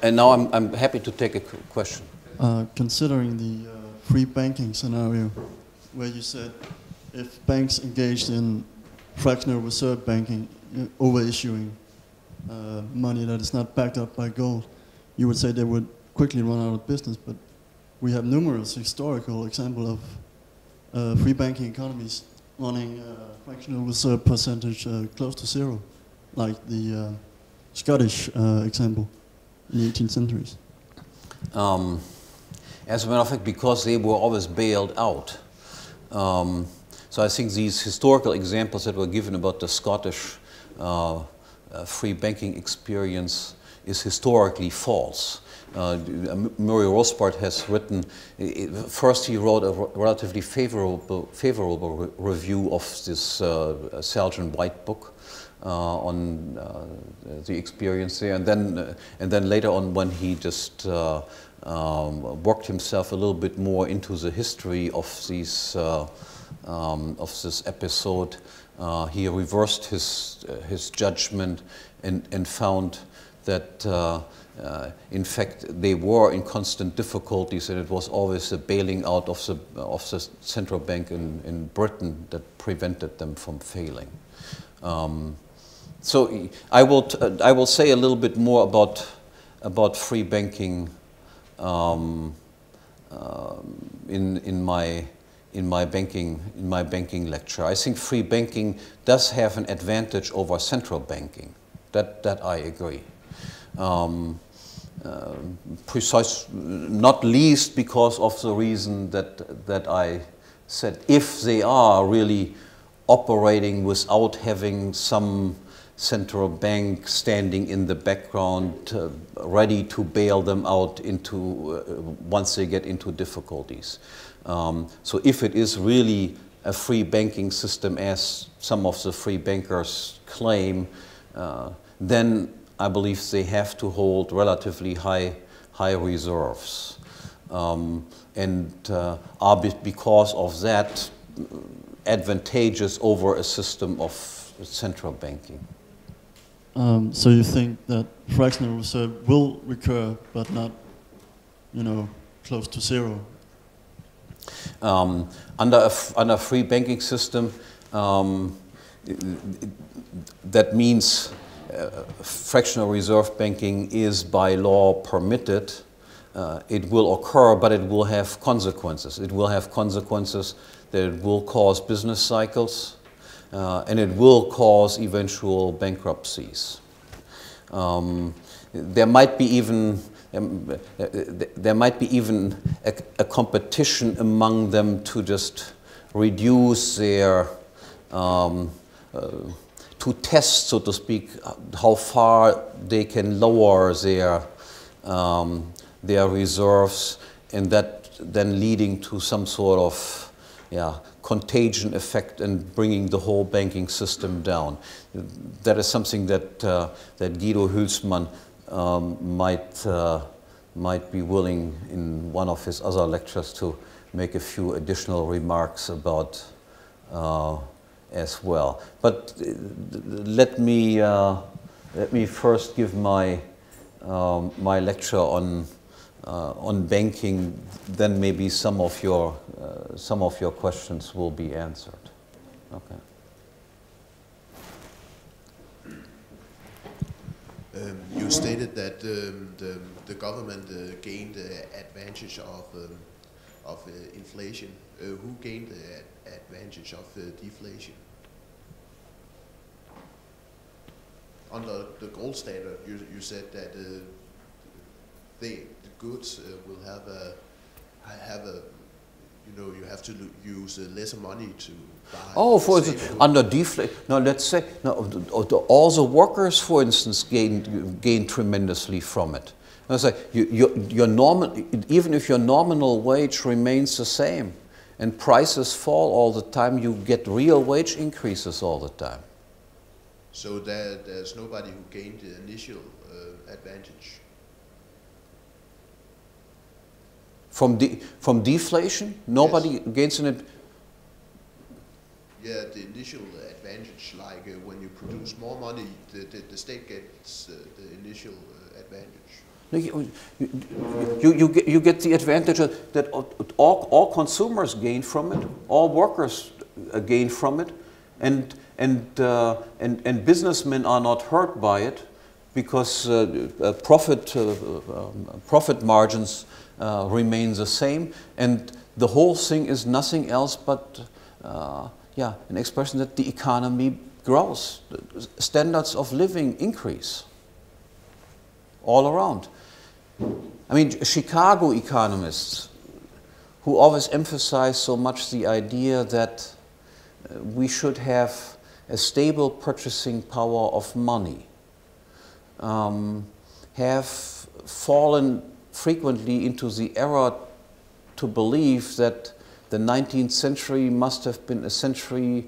And now I'm happy to take a question. Considering the free banking scenario, where you said if banks engaged in fractional reserve banking, overissuing money that is not backed up by gold, you would say they would quickly run out of business. But we have numerous historical examples of free banking economies running fractional reserve percentage close to zero, like the Scottish example in the 18th centuries. As a matter of fact, because they were always bailed out. So I think these historical examples that were given about the Scottish free banking experience is historically false. Murray Rothbard has written, first he wrote a relatively favorable review of this Selgin White book on the experience there, and then later on when he just worked himself a little bit more into the history of these of this episode, he reversed his judgment and found that in fact they were in constant difficulties, and it was always the bailing out of the central bank in Britain that prevented them from failing. So I will say a little bit more about free banking in my banking lecture. I think free banking does have an advantage over central banking. That I agree. Not least because of the reason that I said, if they are really operating without having some central bank standing in the background, ready to bail them out into once they get into difficulties. So if it is really a free banking system, as some of the free bankers claim, then I believe they have to hold relatively high reserves, and are because of that advantageous over a system of central banking. So you think that fractional reserve will recur, but not, close to zero? Under a free banking system, that means fractional reserve banking is by law permitted. It will occur, but it will have consequences. It will have consequences that it will cause business cycles, and it will cause eventual bankruptcies. There might be even a competition among them to just reduce their to test, so to speak, how far they can lower their reserves, and that then leading to some sort of contagion effect and bringing the whole banking system down. That is something that Guido Hülsmann might be willing in one of his other lectures to make a few additional remarks about as well. But let me first give my lecture on banking. Then maybe some of your questions will be answered. Okay. You stated that the government gained the advantage of inflation. Who gained the advantage of deflation? Under the gold standard, you said that the goods will have a you have to use less money to buy. Oh, for under deflation. Now let's say all the workers, for instance, gain tremendously from it. I say your normal, even if your nominal wage remains the same, and prices fall all the time, you get real wage increases all the time. So there's nobody who gained the initial advantage. From deflation, nobody gains in it. Yeah, the initial advantage, like when you produce more money, the state gets the initial advantage. You get the advantage that all consumers gain from it, all workers gain from it, and businessmen are not hurt by it because profit margins remain the same, and the whole thing is nothing else but an expression that the economy grows, standards of living increase all around. I mean, Chicago economists, who always emphasize so much the idea that we should have a stable purchasing power of money, have fallen frequently into the error to believe that the 19th century must have been a century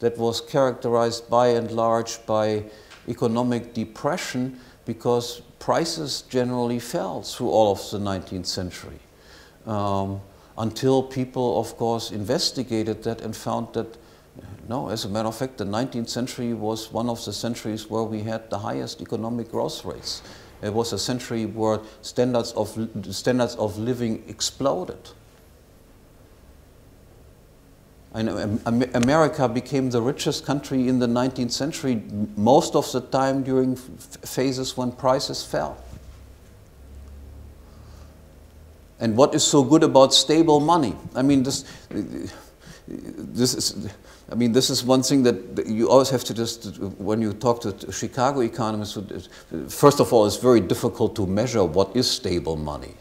that was characterized by and large by economic depression, because prices generally fell through all of the 19th century. Until people, of course, investigated that and found that, no, as a matter of fact, the 19th century was one of the centuries where we had the highest economic growth rates. It was a century where standards of living exploded. And America became the richest country in the 19th century most of the time during phases when prices fell. And what is so good about stable money? I mean, this is one thing that you always have to just, when you talk to Chicago economists, first of all, it's very difficult to measure what is stable money.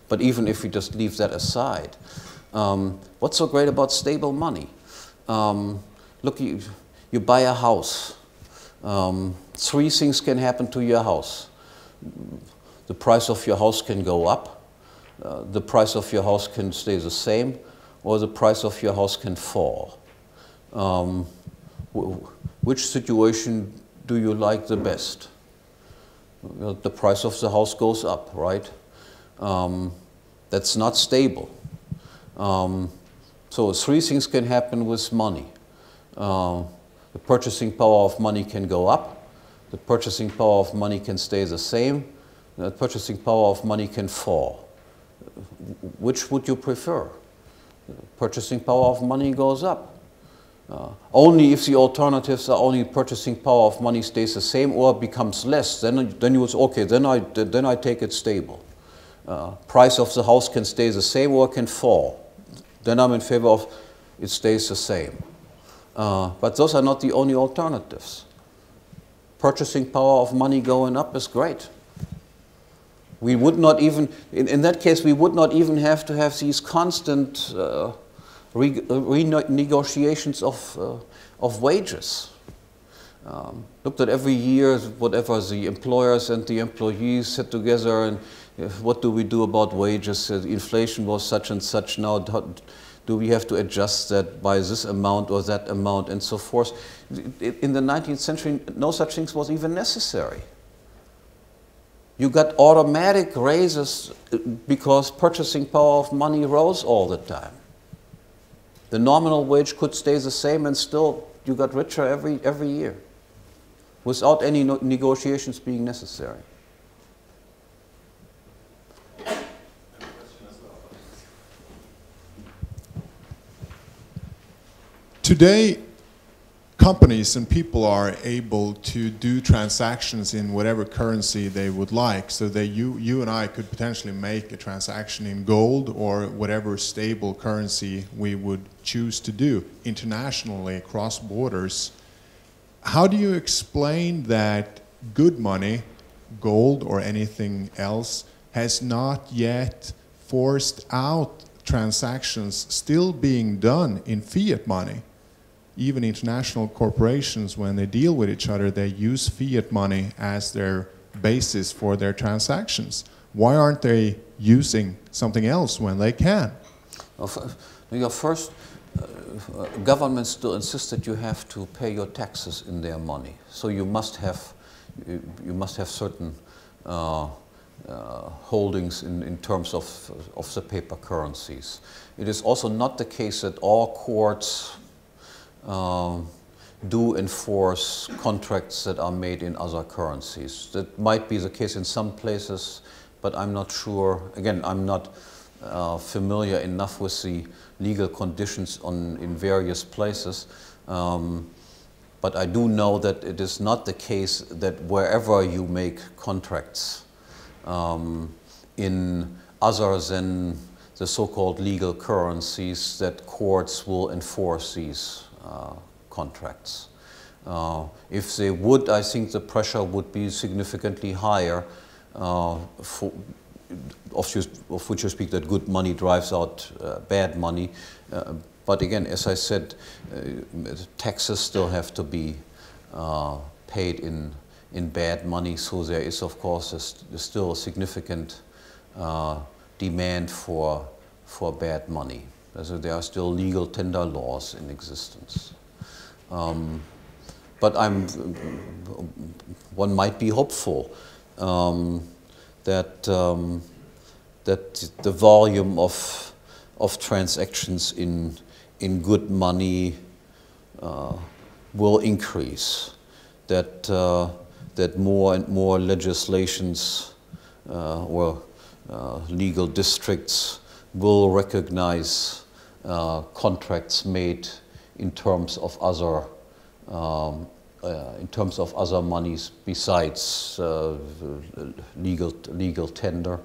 But even if we just leave that aside, what's so great about stable money? Look, you buy a house. Three things can happen to your house. The price of your house can go up. The price of your house can stay the same, or the price of your house can fall. Which situation do you like the best? The price of the house goes up, right? That's not stable. So three things can happen with money. The purchasing power of money can go up. The purchasing power of money can stay the same. The purchasing power of money can fall. Which would you prefer? The purchasing power of money goes up. Only if the alternatives are only purchasing power of money stays the same or becomes less, then you would say, okay, then I take it stable. Price of the house can stay the same or can fall. Then I'm in favor of it stays the same. But those are not the only alternatives. Purchasing power of money going up is great. We would not even, in that case, we would not even have to have these constant renegotiations of wages. Look that every year, whatever the employers and the employees sit together and what do we do about wages? Inflation was such and such, now do we have to adjust that by this amount or that amount and so forth? In the 19th century, no such things was even necessary. You got automatic raises because purchasing power of money rose all the time. The nominal wage could stay the same and still you got richer every year without any negotiations being necessary. Today, companies and people are able to do transactions in whatever currency they would like. So that you and I could potentially make a transaction in gold or whatever stable currency we would choose to do internationally across borders. How do you explain that good money, gold or anything else, has not yet forced out transactions still being done in fiat money. Even international corporations, when they deal with each other, they use fiat money as their basis for their transactions. Why aren't they using something else when they can? First, governments still insist that you have to pay your taxes in their money. So you must have certain holdings in terms of the paper currencies. It is also not the case that all courts do enforce contracts that are made in other currencies. That might be the case in some places, but I'm not sure. Again, I'm not familiar enough with the legal conditions in various places. But I do know that it is not the case that wherever you make contracts in other than the so-called legal currencies, that courts will enforce these contracts. If they would, I think the pressure would be significantly higher, of which you speak, that good money drives out bad money. But again, as I said, taxes still have to be paid in bad money, so there is, of course, still a significant demand for bad money. So there are still legal tender laws in existence. But one might be hopeful that the volume of transactions in good money will increase. That more and more legislations or legal districts will recognize contracts made in terms of other monies besides legal tender,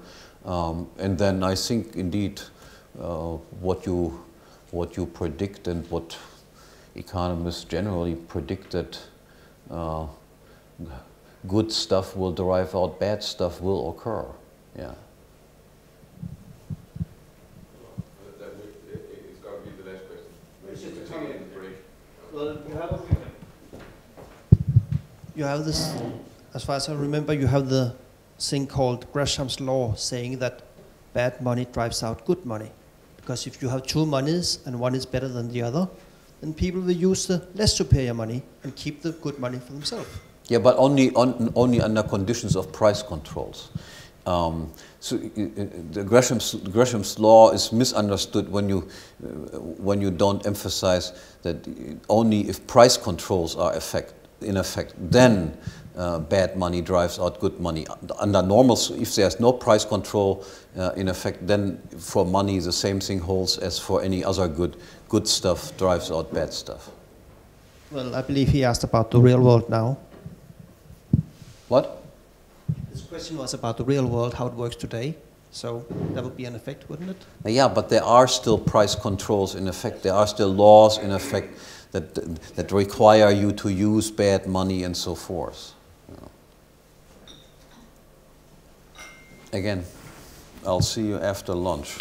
and then I think indeed what you predict and what economists generally predict, that good stuff will drive out bad stuff will occur. Yeah. It's got to be the last question. Well, you have this, as far as I remember, you have the thing called Gresham's law, saying that bad money drives out good money. Because if you have two monies and one is better than the other, then people will use the less superior money and keep the good money for themselves. Yeah, but only under conditions of price controls. So the Gresham's law is misunderstood when you don't emphasize that only if price controls are in effect, then bad money drives out good money. Under normal, if there's no price control in effect, then for money the same thing holds as for any other good stuff drives out bad stuff. Well, I believe he asked about the real world now. What? This question was about the real world, how it works today. So that would be an effect, wouldn't it? Yeah, but there are still price controls in effect. There are still laws in effect that require you to use bad money and so forth. Again, I'll see you after lunch.